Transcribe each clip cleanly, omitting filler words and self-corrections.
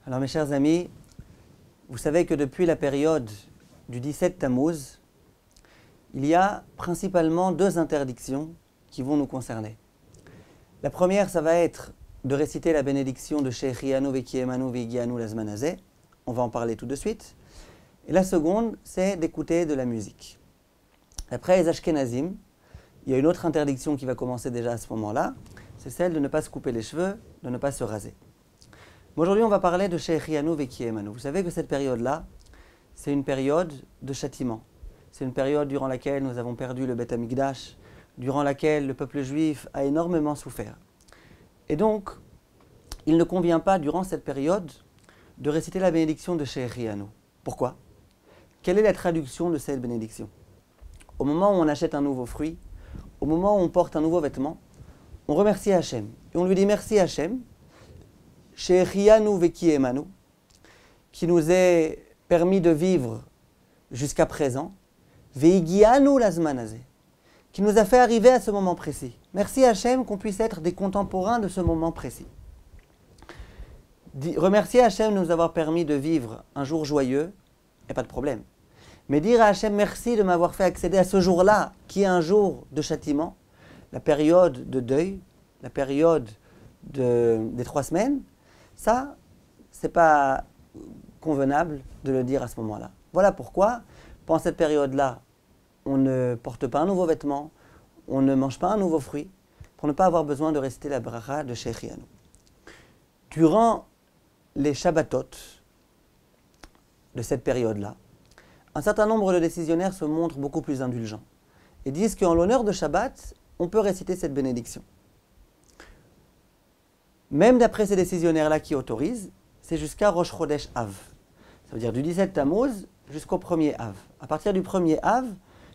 Alors mes chers amis, vous savez que depuis la période du 17 Tammuz, il y a principalement deux interdictions qui vont nous concerner. La première, ça va être de réciter la bénédiction de Shechianu Vekiemanu Vegianu Lazman Hazeh. On va en parler tout de suite. Et la seconde, c'est d'écouter de la musique. Après les Ashkenazim, il y a une autre interdiction qui va commencer déjà à ce moment-là, c'est celle de ne pas se couper les cheveux, de ne pas se raser. Mais aujourd'hui, on va parler de Shechianu Vekiemanu. Vous savez que cette période-là, c'est une période de châtiment. C'est une période durant laquelle nous avons perdu le Beth Amikdash, durant laquelle le peuple juif a énormément souffert. Et donc, il ne convient pas, durant cette période, de réciter la bénédiction de Shechianu. Pourquoi? Quelle est la traduction de cette bénédiction? Au moment où on achète un nouveau fruit, au moment où on porte un nouveau vêtement, on remercie Hachem. Et on lui dit merci Hachem, Shechianu Vekiemanu, qui nous ait permis de vivre jusqu'à présent, Veigianu Lazman Hazeh, qui nous a fait arriver à ce moment précis. Merci Hachem qu'on puisse être des contemporains de ce moment précis. Remercier Hachem de nous avoir permis de vivre un jour joyeux, il n'y a pas de problème. Mais dire à Hachem merci de m'avoir fait accéder à ce jour-là, qui est un jour de châtiment, la période de deuil, la période des 3 semaines, ça, c'est pas convenable de le dire à ce moment-là. Voilà pourquoi, pendant cette période-là, on ne porte pas un nouveau vêtement, on ne mange pas un nouveau fruit, pour ne pas avoir besoin de réciter la bracha de Shechianu. Durant les Shabbatot de cette période-là, un certain nombre de décisionnaires se montrent beaucoup plus indulgents et disent qu'en l'honneur de Shabbat, on peut réciter cette bénédiction. Même d'après ces décisionnaires-là qui autorisent, c'est jusqu'à Rosh Chodesh Av. Ça veut dire du 17 Tammuz jusqu'au 1er Av. À partir du 1er Av,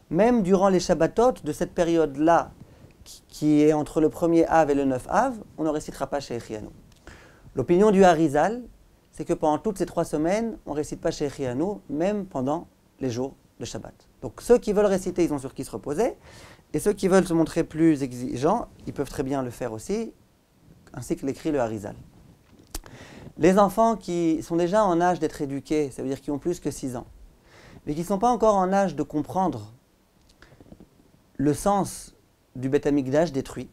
même durant les Shabbatot de cette période-là, qui est entre le 1er Av et le 9 Av, on ne récitera pas Shechianu. L'opinion du Harizal, c'est que pendant toutes ces 3 semaines, on ne récite pas Shechianu, même pendant les jours de Shabbat. Donc ceux qui veulent réciter, ils ont sur qui se reposer, et ceux qui veulent se montrer plus exigeants, ils peuvent très bien le faire aussi, ainsi que l'écrit le Harizal. Les enfants qui sont déjà en âge d'être éduqués, ça veut dire qui ont plus que 6 ans, mais qui ne sont pas encore en âge de comprendre le sens du Beth Amikdash détruit,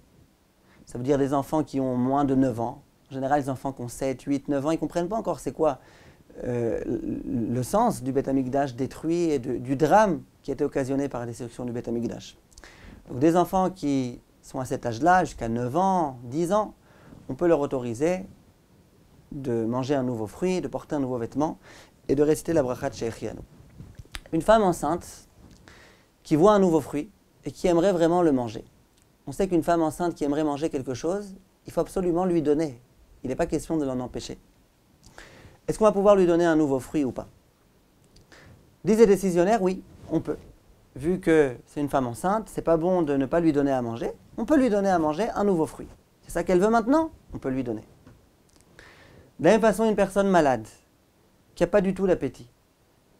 ça veut dire des enfants qui ont moins de 9 ans, en général les enfants qui ont 7, 8, 9 ans, ils ne comprennent pas encore c'est quoi le sens du Beth Amikdash détruit et du drame qui a été occasionné par la destruction du Beth Amikdash. Donc des enfants qui sont à cet âge-là, jusqu'à 9 ans, 10 ans, on peut leur autoriser de manger un nouveau fruit, de porter un nouveau vêtement et de réciter la bracha de Shechianu. Une femme enceinte qui voit un nouveau fruit et qui aimerait vraiment le manger. On sait qu'une femme enceinte qui aimerait manger quelque chose, il faut absolument lui donner. Il n'est pas question de l'en empêcher. Est-ce qu'on va pouvoir lui donner un nouveau fruit ou pas? Disent les décisionnaires, oui, on peut. Vu que c'est une femme enceinte, c'est pas bon de ne pas lui donner à manger. On peut lui donner à manger un nouveau fruit. C'est ça qu'elle veut maintenant, on peut lui donner. De la même façon, une personne malade, qui n'a pas du tout d'appétit.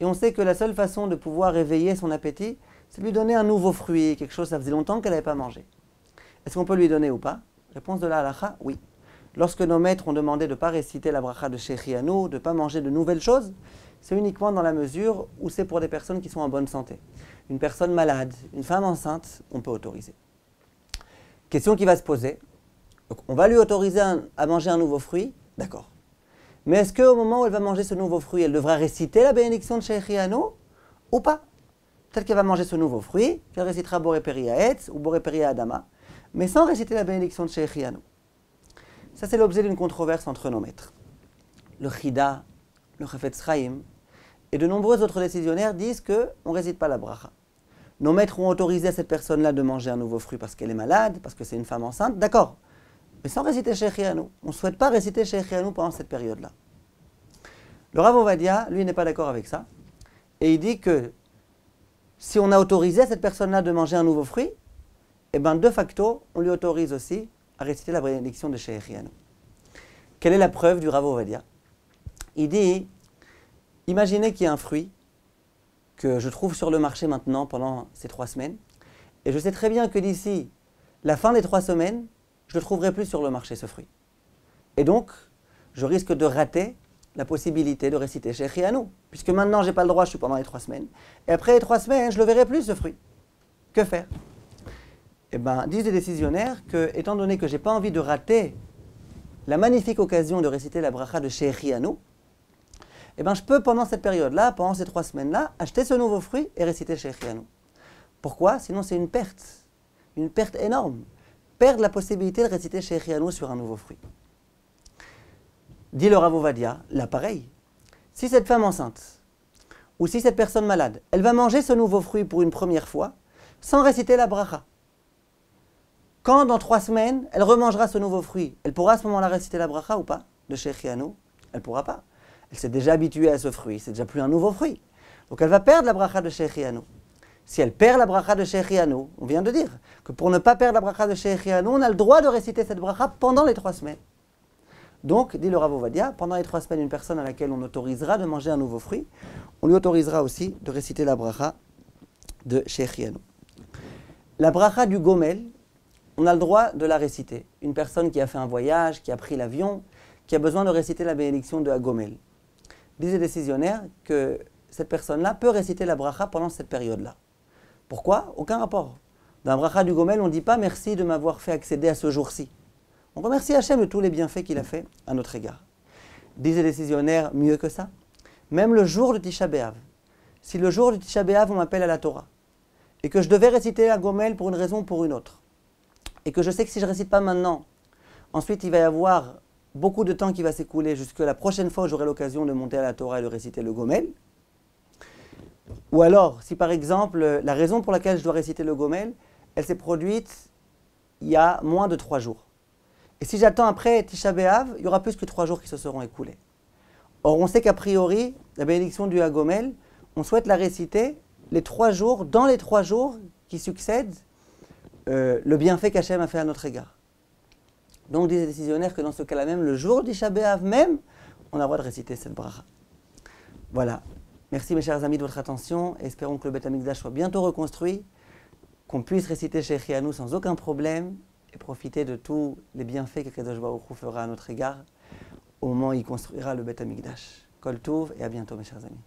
Et on sait que la seule façon de pouvoir éveiller son appétit, c'est de lui donner un nouveau fruit, quelque chose, ça faisait longtemps qu'elle n'avait pas mangé. Est-ce qu'on peut lui donner ou pas? Réponse de la halakha, oui. Lorsque nos maîtres ont demandé de ne pas réciter la bracha de Shechianu, de ne pas manger de nouvelles choses, c'est uniquement dans la mesure où c'est pour des personnes qui sont en bonne santé. Une personne malade, une femme enceinte, on peut autoriser. Question qui va se poser. Donc, on va lui autoriser à manger un nouveau fruit, d'accord. Mais est-ce qu'au moment où elle va manger ce nouveau fruit, elle devra réciter la bénédiction de Shechianu ou pas? Peut-être qu'elle va manger ce nouveau fruit, qu'elle récitera Boré Peri Haetz ou Boré Peri Adama, mais sans réciter la bénédiction de Shechianu. Ça, c'est l'objet d'une controverse entre nos maîtres. Le Chida, le Chafetz Chaim et de nombreux autres décisionnaires disent qu'on ne récite pas la bracha. Nos maîtres ont autorisé à cette personne-là de manger un nouveau fruit parce qu'elle est malade, parce que c'est une femme enceinte, d'accord. Mais sans réciter Shechianu. On ne souhaite pas réciter Shechianu pendant cette période-là. Le Rav Ovadia, lui, n'est pas d'accord avec ça. Et il dit que si on a autorisé à cette personne-là de manger un nouveau fruit, eh bien, de facto, on lui autorise aussi à réciter la bénédiction de Shechianu. Quelle est la preuve du Rav Ovadia? Il dit, imaginez qu'il y a un fruit que je trouve sur le marché maintenant pendant ces 3 semaines, et je sais très bien que d'ici la fin des 3 semaines, je ne le trouverai plus sur le marché, ce fruit. Et donc, je risque de rater la possibilité de réciter Shechianu. Puisque maintenant, je n'ai pas le droit, je suis pendant les 3 semaines. Et après les 3 semaines, je ne le verrai plus, ce fruit. Que faire? Eh bien, disent les décisionnaires que, étant donné que je n'ai pas envie de rater la magnifique occasion de réciter la bracha de Shechianu, eh bien, je peux, pendant cette période-là, pendant ces 3 semaines-là, acheter ce nouveau fruit et réciter Shechianu. Pourquoi? Sinon, c'est une perte énorme. Perdre la possibilité de réciter Shechianu sur un nouveau fruit. Dit le Rav Ovadia, là pareil. Si cette femme enceinte, ou si cette personne malade, elle va manger ce nouveau fruit pour une première fois, sans réciter la bracha, quand dans 3 semaines, elle remangera ce nouveau fruit, elle pourra à ce moment-là réciter la bracha ou pas? De Shechianu? Elle ne pourra pas. Elle s'est déjà habituée à ce fruit, c'est déjà plus un nouveau fruit. Donc elle va perdre la bracha de Shechianu. Si elle perd la bracha de Shechianu, on vient de dire que pour ne pas perdre la bracha de Shechianu, on a le droit de réciter cette bracha pendant les 3 semaines. Donc, dit le Rav Ovadia, pendant les 3 semaines, une personne à laquelle on autorisera de manger un nouveau fruit, on lui autorisera aussi de réciter la bracha de Shechianu. La bracha du Gomel, on a le droit de la réciter. Une personne qui a fait un voyage, qui a pris l'avion, qui a besoin de réciter la bénédiction de Hagomel. Disent les décisionnaires que cette personne-là peut réciter la bracha pendant cette période-là. Pourquoi? Aucun rapport. Dans la bracha du Gomel, on ne dit pas merci de m'avoir fait accéder à ce jour-ci. On remercie Hachem de tous les bienfaits qu'il a fait à notre égard. Disent les décisionnaires, mieux que ça. Même le jour de Tisha B'Av. Si le jour de Tisha B'Av, on m'appelle à la Torah, et que je devais réciter la Gomel pour une raison ou pour une autre, et que je sais que si je ne récite pas maintenant, ensuite il va y avoir beaucoup de temps qui va s'écouler jusqu'à la prochaine fois où j'aurai l'occasion de monter à la Torah et de réciter le Gomel. Ou alors, si par exemple, la raison pour laquelle je dois réciter le Gomel, elle s'est produite il y a moins de 3 jours. Et si j'attends après Tisha B'Av, il y aura plus que 3 jours qui se seront écoulés. Or, on sait qu'a priori, la bénédiction du Hagomel, on souhaite la réciter les 3 jours, dans les 3 jours qui succèdent le bienfait qu'Hachem a fait à notre égard. Donc, disent les décisionnaires que dans ce cas-là même, le jour du Tisha B'Av même, on a le droit de réciter cette bracha. Voilà. Merci mes chers amis de votre attention. Espérons que le Beth Amikdash soit bientôt reconstruit, qu'on puisse réciter Shechianu sans aucun problème et profiter de tous les bienfaits qu'Akadosh Baruch Hu fera à notre égard au moment où il construira le Beth Amikdash. Kol Tov et à bientôt mes chers amis.